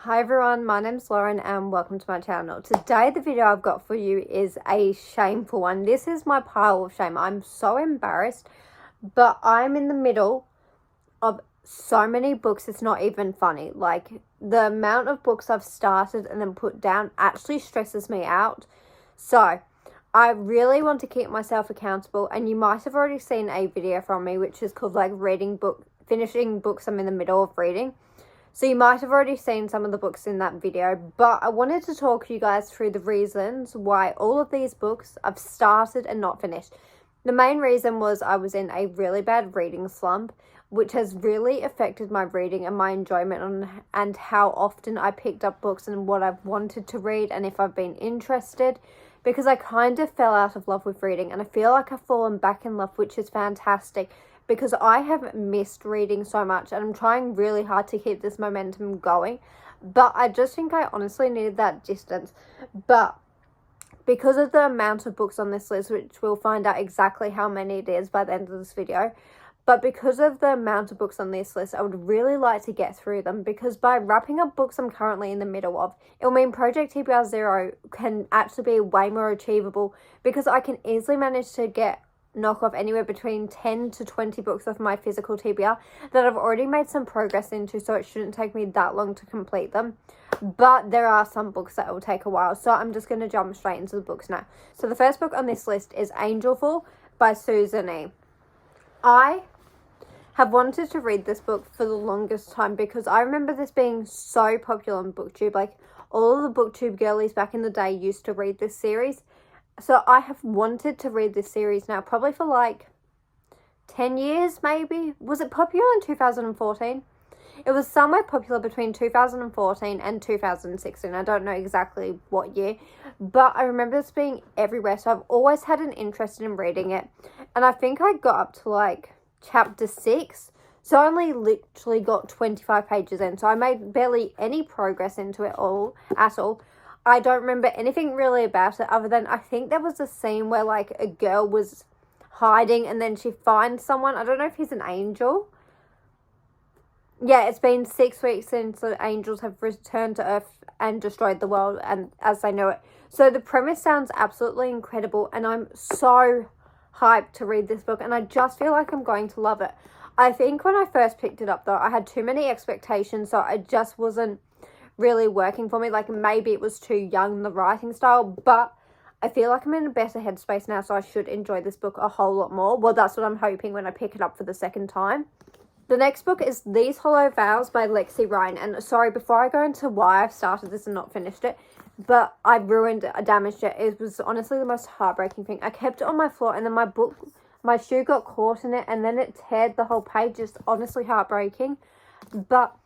Hi everyone, my name's Lauren and welcome to my channel. Today the video I've got for you is a shameful one. This is my pile of shame. I'm so embarrassed, but I'm in the middle of so many books it's not even funny. Like, the amount of books I've started and then put down actually stresses me out. So I really want to keep myself accountable, and you might have already seen a video from me which is called like finishing books I'm in the middle of reading. So you might have already seen some of the books in that video, but I wanted to talk you guys through the reasons why all of these books I've started and not finished. The main reason was I was in a really bad reading slump, which has really affected my reading and my enjoyment and how often I picked up books and what I've wanted to read and if I've been interested, because I kind of fell out of love with reading, and I feel like I've fallen back in love, which is fantastic, because I have missed reading so much and I'm trying really hard to keep this momentum going. But I just think I honestly needed that distance. But because of the amount of books on this list, which we'll find out exactly how many it is by the end of this video, but because of the amount of books on this list, I would really like to get through them, because by wrapping up books I'm currently in the middle of, it'll mean Project TBR 0 can actually be way more achievable, because I can easily manage to knock off anywhere between 10 to 20 books off my physical TBR that I've already made some progress into, so it shouldn't take me that long to complete them. But there are some books that will take a while, so I'm just going to jump straight into the books now. So the first book on this list is Angelful by Susan E. I have wanted to read this book for the longest time, because I remember this being so popular on BookTube. Like, all of the BookTube girlies back in the day used to read this series. So I have wanted to read this series now probably for like 10 years maybe. Was it popular in 2014? It was somewhere popular between 2014 and 2016. I don't know exactly what year, but I remember this being everywhere. So I've always had an interest in reading it. And I think I got up to like chapter 6. So I only literally got 25 pages in. So I made barely any progress into it at all. I don't remember anything really about it, other than I think there was a scene where like a girl was hiding and then she finds someone. I don't know if he's an angel. Yeah, it's been 6 weeks since the angels have returned to Earth and destroyed the world and as they know it. So the premise sounds absolutely incredible, and I'm so hyped to read this book, and I just feel like I'm going to love it. I think when I first picked it up though, I had too many expectations, so I just wasn't really working for me. Like, maybe it was too young, the writing style, but I feel like I'm in a better headspace now, so I should enjoy this book a whole lot more. Well, that's what I'm hoping when I pick it up for the second time. The next book is These Hollow Vows by Lexi Ryan, and sorry, before I go into why I've started this and not finished it, but I damaged it. It was honestly the most heartbreaking thing. I kept it on my floor, and then my shoe got caught in it, and then it teared the whole page. Just honestly heartbreaking. But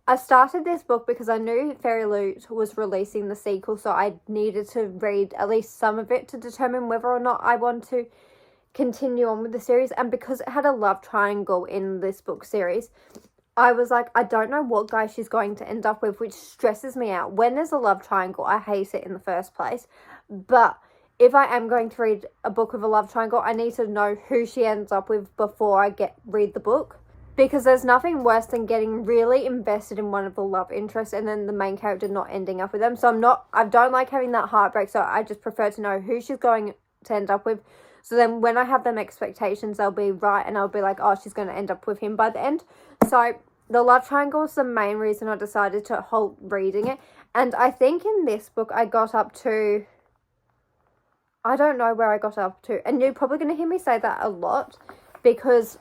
I started this book because I knew Fairy Loot was releasing the sequel, so I needed to read at least some of it to determine whether or not I want to continue on with the series. And because it had a love triangle in this book series, I was like, I don't know what guy she's going to end up with, which stresses me out. When there's a love triangle, I hate it in the first place. But if I am going to read a book with a love triangle, I need to know who she ends up with before I read the book. Because there's nothing worse than getting really invested in one of the love interests and then the main character not ending up with them. So I don't like having that heartbreak. So I just prefer to know who she's going to end up with. So then when I have them expectations, they'll be right. And I'll be like, oh, she's going to end up with him by the end. So the love triangle is the main reason I decided to halt reading it. And I think in this book, I got up to, I don't know where I got up to. And you're probably going to hear me say that a lot, because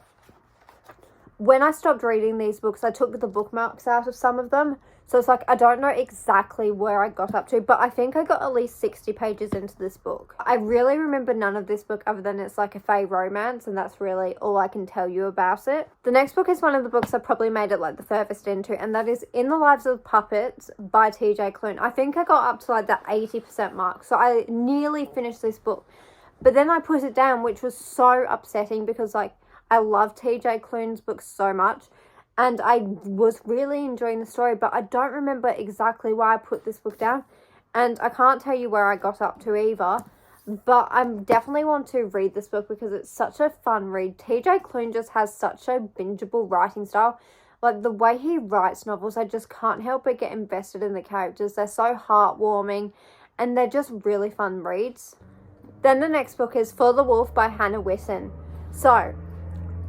when I stopped reading these books, I took the bookmarks out of some of them. So it's like, I don't know exactly where I got up to, but I think I got at least 60 pages into this book. I really remember none of this book other than it's like a fae romance, and that's really all I can tell you about it. The next book is one of the books I probably made it like the furthest into, and that is In the Lives of Puppets by TJ Klune. I think I got up to like the 80% mark, so I nearly finished this book. But then I put it down, which was so upsetting, because like, I love TJ Klune's books so much, and I was really enjoying the story, but I don't remember exactly why I put this book down, and I can't tell you where I got up to either, but I definitely want to read this book because it's such a fun read. TJ Klune just has such a bingeable writing style. Like, the way he writes novels, I just can't help but get invested in the characters. They're so heartwarming and they're just really fun reads. Then the next book is For the Wolf by Hannah Witten. So,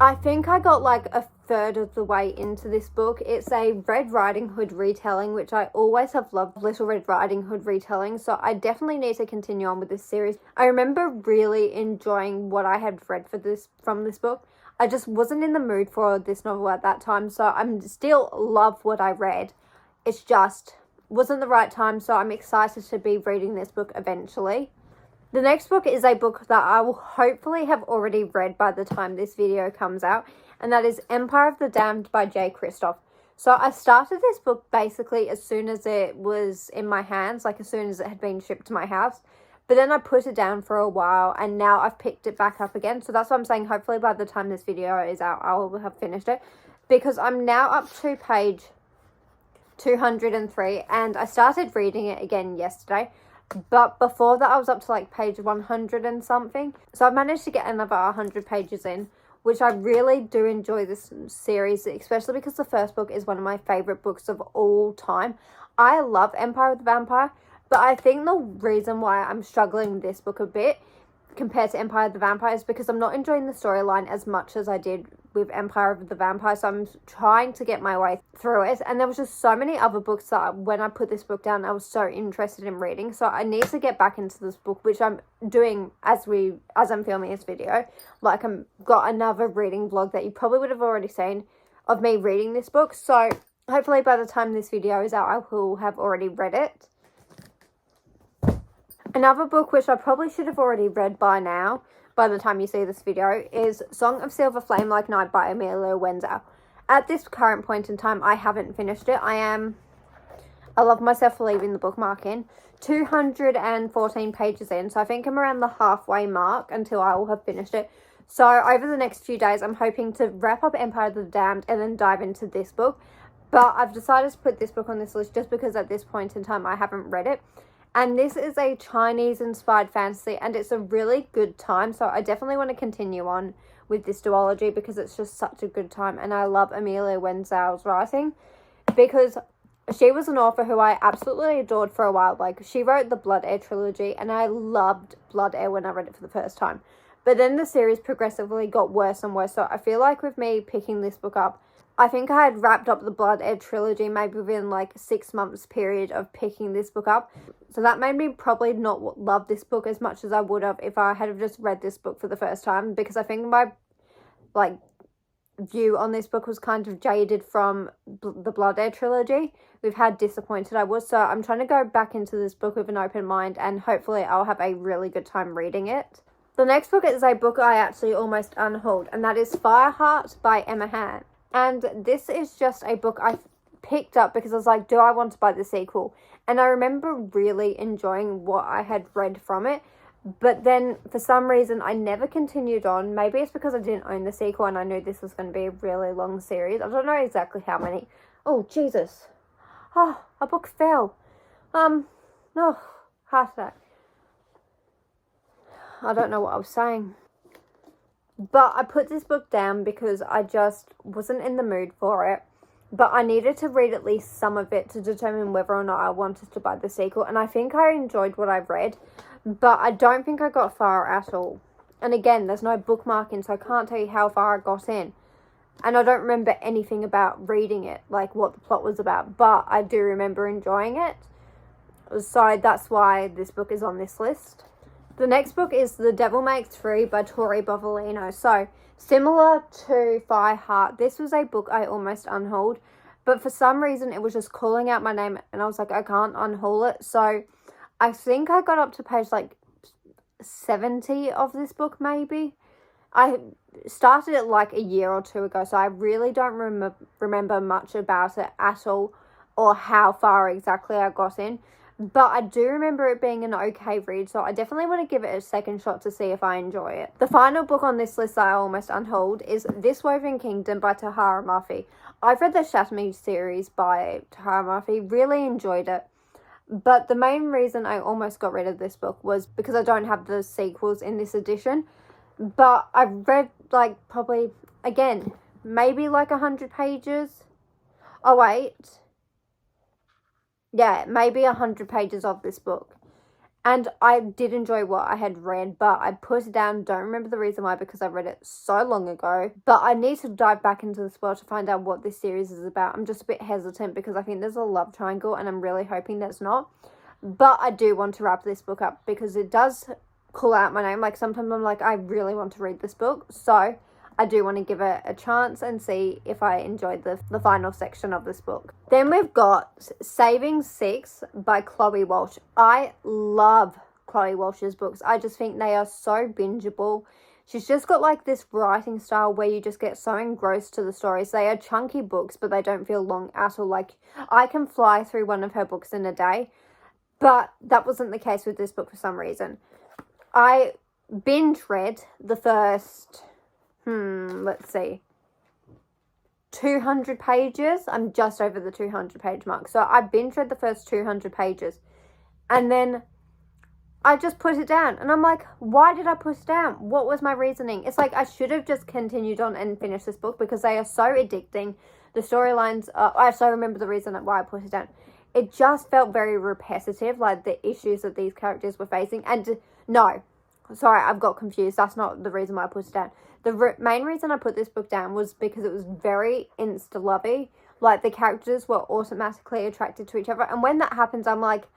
I think I got like a third of the way into this book. It's a Red Riding Hood retelling, which I always have loved Little Red Riding Hood retelling, so I definitely need to continue on with this series. I remember really enjoying what I had read from this book. I just wasn't in the mood for this novel at that time, so I'm still love what I read. It's just wasn't the right time, so I'm excited to be reading this book eventually. The next book is a book that I will hopefully have already read by the time this video comes out, and that is Empire of the Damned by Jay Kristoff. So I started this book basically as soon as it was in my hands, like as soon as it had been shipped to my house. But then I put it down for a while and now I've picked it back up again. So that's what I'm saying. Hopefully by the time this video is out, I will have finished it. Because I'm now up to page 203 and I started reading it again yesterday. But before that I was up to like page 100 and something. So I've managed to get another 100 pages in, which I really do enjoy this series, especially because the first book is one of my favourite books of all time. I love Empire of the Vampire. But I think the reason why I'm struggling with this book a bit compared to Empire of the Vampire is because I'm not enjoying the storyline as much as I did with Empire of the Vampire. So I'm trying to get my way through it. And there was just so many other books that when I put this book down, I was so interested in reading. So I need to get back into this book, which I'm doing as I'm filming this video. Like, I've got another reading vlog that you probably would have already seen of me reading this book. So hopefully by the time this video is out, I will have already read it. Another book which I probably should have already read by now, by the time you see this video, is Song of Silver Flame Like Night by Amelia Wenzel. At this current point in time, I haven't finished it. I love myself for leaving the bookmark in. 214 pages in, so I think I'm around the halfway mark until I will have finished it. So over the next few days, I'm hoping to wrap up Empire of the Damned and then dive into this book. But I've decided to put this book on this list just because at this point in time, I haven't read it. And this is a Chinese-inspired fantasy, and it's a really good time. So I definitely want to continue on with this duology because it's just such a good time. And I love Amelia Wenzel's writing because she was an author who I absolutely adored for a while. Like, she wrote the Blood Heir trilogy, and I loved Blood Heir when I read it for the first time. But then the series progressively got worse and worse. So I feel like with me picking this book up, I think I had wrapped up the Blood Heir trilogy maybe within like 6 months period of picking this book up. So that made me probably not love this book as much as I would have if I had just read this book for the first time. Because I think my view on this book was kind of jaded from the Blood Heir trilogy with how disappointed I was. So I'm trying to go back into this book with an open mind and hopefully I'll have a really good time reading it. The next book is a book I actually almost unhauled, and that is Fireheart by Emma Han. And this is just a book I picked up because I was like, do I want to buy the sequel? And I remember really enjoying what I had read from it. But then for some reason, I never continued on. Maybe it's because I didn't own the sequel and I knew this was going to be a really long series. I don't know exactly how many. Oh, Jesus. Oh, a book fell. No, heart attack. I don't know what I was saying. But I put this book down because I just wasn't in the mood for it. But I needed to read at least some of it to determine whether or not I wanted to buy the sequel. And I think I enjoyed what I read, but I don't think I got far at all. And again, there's no bookmarking, so I can't tell you how far I got in. And I don't remember anything about reading it, like what the plot was about. But I do remember enjoying it. So that's why this book is on this list. The next book is The Devil Makes Three by Tori Bovolino. So, similar to Fireheart, this was a book I almost unhauled, but for some reason it was just calling out my name and I was like, I can't unhaul it. So, I think I got up to page like 70 of this book maybe. I started it like a year or two ago, so I really don't remember much about it at all or how far exactly I got in. But I do remember it being an okay read, so I definitely want to give it a second shot to see if I enjoy it. The final book on this list that I almost unhauled is This Woven Kingdom by Tahara Murphy. I've read the Shatter Me series by Tahara Murphy, really enjoyed it. But the main reason I almost got rid of this book was because I don't have the sequels in this edition. But I've read like probably, again, maybe like 100 pages. Oh, wait. Yeah, maybe 100 pages of this book. And I did enjoy what I had read, but I put it down. Don't remember the reason why, because I read it so long ago. But I need to dive back into this world to find out what this series is about. I'm just a bit hesitant because I think there's a love triangle, and I'm really hoping there's not. But I do want to wrap this book up because it does call out my name. Like, sometimes I'm like, I really want to read this book. So I do want to give it a chance and see if I enjoyed the final section of this book. Then we've got Saving Six by Chloe Walsh. I love Chloe Walsh's books. I just think they are so bingeable. She's just got like this writing style where you just get so engrossed to the stories. They are chunky books, but they don't feel long at all. Like, I can fly through one of her books in a day, but that wasn't the case with this book for some reason. I binge read the first... let's see, 200 pages. I'm just over the 200 page mark. So I binge read the first 200 pages and then I just put it down. And I'm like, why did I put it down? What was my reasoning? It's like I should have just continued on and finished this book because they are so addicting. The storylines are... I still remember the reason why I put it down. It just felt very repetitive, like the issues that these characters were facing. And no, sorry, I've got confused. That's not the reason why I put it down. The main reason I put this book down was because it was very insta-lovey. Like, the characters were automatically attracted to each other. And when that happens, I'm like,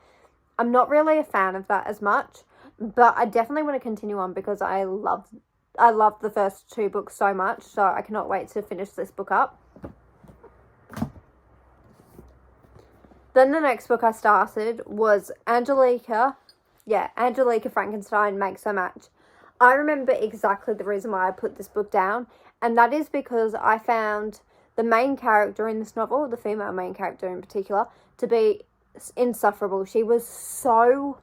I'm not really a fan of that as much. But I definitely want to continue on because I love the first two books so much. So I cannot wait to finish this book up. Then the next book I started was Angelica Frankenstein Makes Her Match. I remember exactly the reason why I put this book down, and that is because I found the main character in this novel, the female main character in particular, to be insufferable. She was so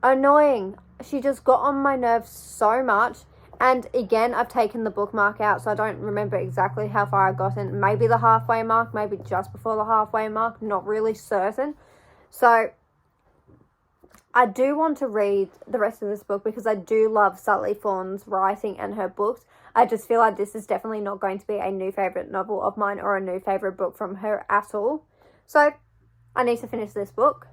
annoying. She just got on my nerves so much. And again, I've taken the bookmark out, so I don't remember exactly how far I got in. Maybe the halfway mark, maybe just before the halfway mark, not really certain. So I do want to read the rest of this book because I do love Sally Fawn's writing and her books. I just feel like this is definitely not going to be a new favourite novel of mine or a new favourite book from her at all. So I need to finish this book.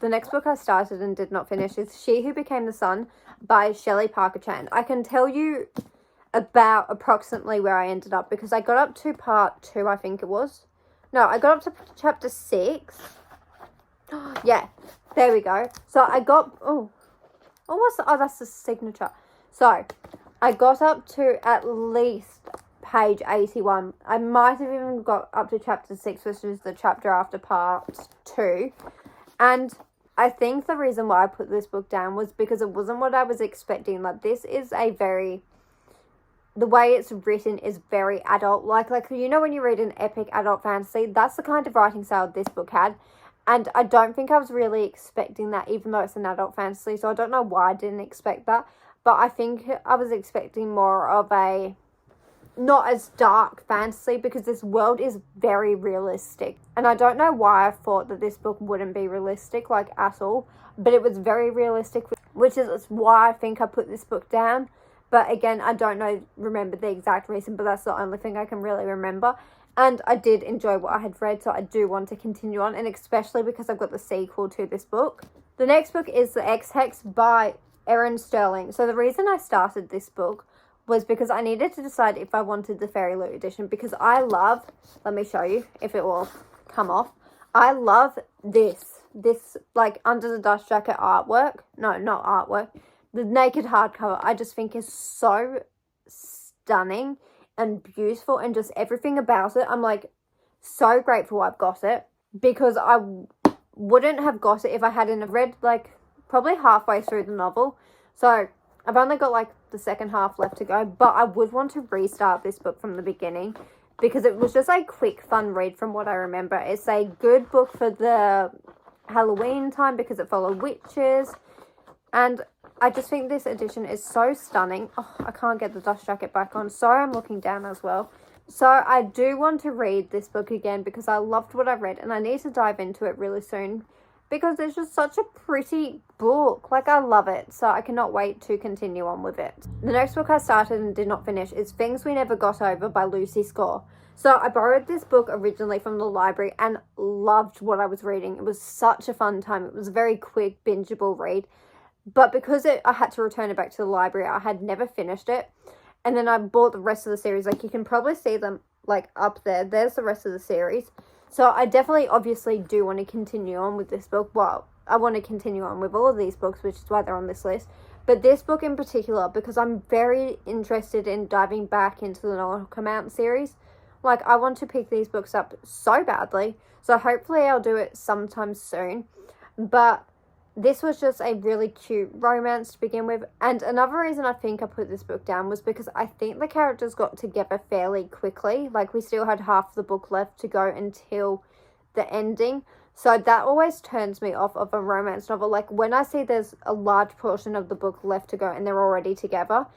The next book I started and did not finish is She Who Became the Sun by Shelley Parker Chan. I can tell you about approximately where I ended up because I got up to part 2, I think it was. No, I got up to chapter 6. Yeah, there we go. So I got... that's the signature. So I got up to at least page 81. I might have even got up to chapter 6, which is the chapter after part 2. And I think the reason why I put this book down was because it wasn't what I was expecting. Like, this is a very... The way it's written is very adult. Like, you know when you read an epic adult fantasy? That's the kind of writing style this book had. And I don't think I was really expecting that, even though it's an adult fantasy. So I don't know why I didn't expect that. But I think I was expecting more of a... not as dark fantasy, because this world is very realistic. And I don't know why I thought that this book wouldn't be realistic, like, at all. But it was very realistic, which is why I think I put this book down. But again, I don't remember the exact reason, but that's the only thing I can really remember. And I did enjoy what I had read, so I do want to continue on, and especially because I've got the sequel to this book. The next book is The Ex-Hex by Erin Sterling. So the reason I started this book was because I needed to decide if I wanted the Fairy Loot edition, because I love, let me show you if it will come off. I love this like under the dust jacket artwork. No, not artwork. The naked hardcover, I just think is so stunning and beautiful, and just everything about it. I'm like so grateful I've got it, because I wouldn't have got it if I hadn't have read like probably halfway through the novel. So I've only got like the second half left to go, but I would want to restart this book from the beginning because it was just a quick, fun read from what I remember. It's a good book for the Halloween time because it followed witches, and I just think this edition is so stunning. Oh, I can't get the dust jacket back on. Sorry, I'm looking down as well. So I do want to read this book again because I loved what I read, and I need to dive into it really soon. because it's just such a pretty book. Like, I love it, so I cannot wait to continue on with it. The next book I started and did not finish is Things We Never Got Over by Lucy Score. So I borrowed this book originally from the library and loved what I was reading. It was such a fun time. It was a very quick, bingeable read. But because I had to return it back to the library, I had never finished it. And then I bought the rest of the series. Like, you can probably see them, like, up there. There's the rest of the series. So I definitely, obviously, do want to continue on with this book. Well, I want to continue on with all of these books, which is why they're on this list. But this book in particular, because I'm very interested in diving back into the Nautical Mountain series. Like, I want to pick these books up so badly. So hopefully I'll do it sometime soon. But this was just a really cute romance to begin with. And another reason I think I put this book down was because I think the characters got together fairly quickly. Like, we still had half the book left to go until the ending. So that always turns me off of a romance novel. Like, when I see there's a large portion of the book left to go and they're already together,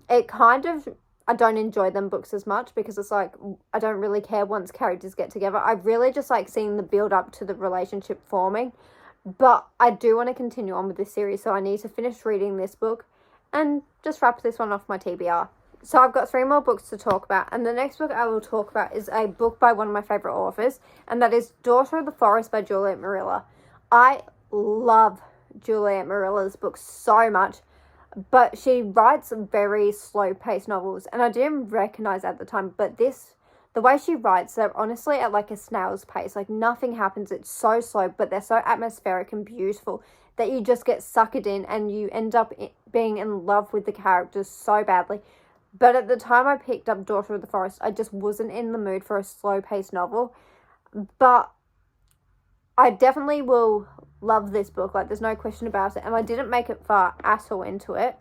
it kind of, I don't enjoy them books as much, because it's like, I don't really care once characters get together. I really just like seeing the build up to the relationship forming. But I do want to continue on with this series, so I need to finish reading this book and just wrap this one off my TBR. So I've got 3 more books to talk about, and the next book I will talk about is a book by one of my favourite authors, and that is Daughter of the Forest by Juliet Marilla. I love Juliet Marilla's books so much, but she writes very slow-paced novels, and I didn't recognise at the time, but the way she writes, they're honestly at like a snail's pace. Like, nothing happens. It's so slow, but they're so atmospheric and beautiful that you just get suckered in and you end up being in love with the characters so badly. But at the time I picked up Daughter of the Forest, I just wasn't in the mood for a slow-paced novel. But I definitely will love this book. Like, there's no question about it. And I didn't make it far at all into it.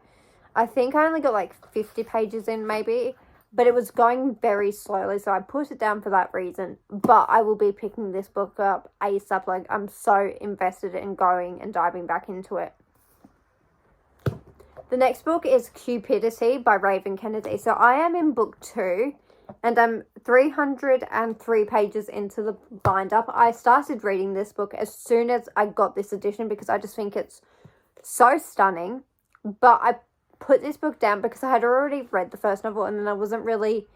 I think I only got like 50 pages in maybe. But it was going very slowly, so I put it down for that reason. But I will be picking this book up ASAP. Like, I'm so invested in going and diving back into it. The next book is Cupidity by Raven Kennedy. So I am in book 2, and I'm 303 pages into the bind-up. I started reading this book as soon as I got this edition because I just think it's so stunning. But I put this book down because I had already read the first novel, and then I wasn't really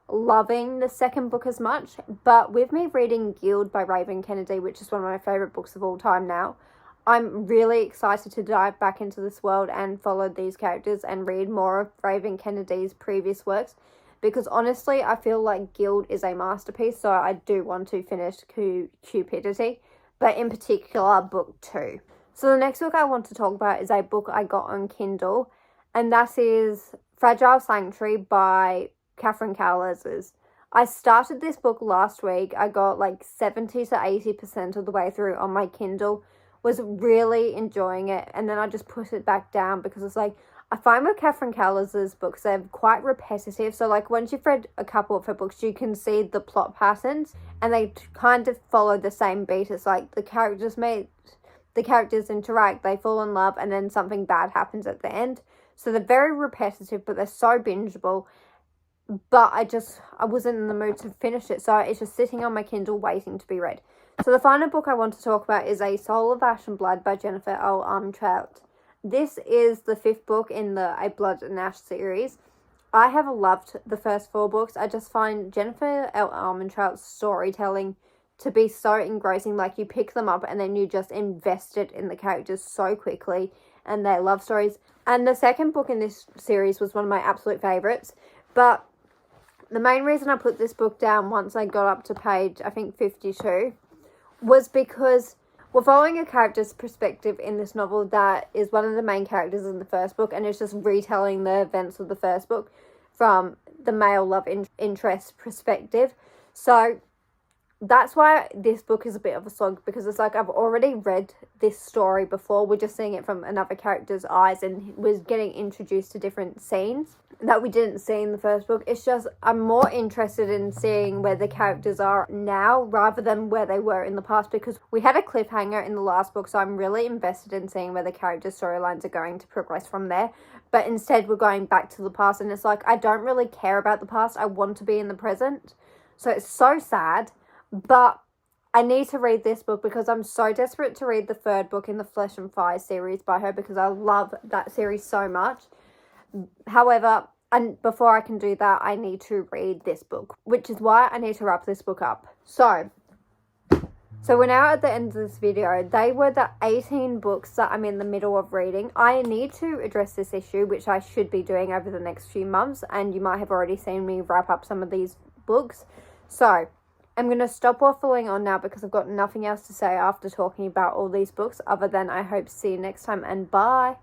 loving the second book as much. But with me reading Guild by Raven Kennedy, which is one of my favourite books of all time now, I'm really excited to dive back into this world and follow these characters and read more of Raven Kennedy's previous works, because honestly I feel like Guild is a masterpiece, so I do want to finish Cupidity, but in particular book 2. So the next book I want to talk about is a book I got on Kindle, and that is Fragile Sanctuary by Catherine Cowles. I started this book last week. I got like 70 to 80% of the way through on my Kindle. Was really enjoying it, and then I just put it back down because it's like, I find with Catherine Cowles' books, they're quite repetitive. So like, once you've read a couple of her books, you can see the plot patterns, and they kind of follow the same beat. It's like the characters interact, they fall in love, and then something bad happens at the end. So they're very repetitive, but they're so bingeable. But I wasn't in the mood to finish it, so it's just sitting on my Kindle waiting to be read. So the final book I want to talk about is A Soul of Ash and Blood by Jennifer L. Armentrout. This is the 5th book in the A Blood and Ash series. I have loved the first 4 books. I just find Jennifer L. Armentrout's storytelling to be so engrossing. Like, you pick them up and then you just invested in the characters so quickly and their love stories. And the second book in this series was one of my absolute favourites. But the main reason I put this book down once I got up to page, I think, 52, was because we're following a character's perspective in this novel that is one of the main characters in the first book, and it's just retelling the events of the first book from the male love interest perspective. So that's why this book is a bit of a slog, because it's like, I've already read this story before. We're just seeing it from another character's eyes, and we're getting introduced to different scenes that we didn't see in the first book. It's just, I'm more interested in seeing where the characters are now rather than where they were in the past, because we had a cliffhanger in the last book, so I'm really invested in seeing where the characters' storylines are going to progress from there. But instead we're going back to the past, and it's like, I don't really care about the past. I want to be in the present. So it's so sad. But I need to read this book because I'm so desperate to read the third book in the Flesh and Fire series by her because I love that series so much. However, and before I can do that, I need to read this book, which is why I need to wrap this book up. So we're now at the end of this video. They were the 18 books that I'm in the middle of reading. I need to address this issue, which I should be doing over the next few months, and you might have already seen me wrap up some of these books. So I'm going to stop waffling on now because I've got nothing else to say after talking about all these books other than I hope to see you next time, and bye.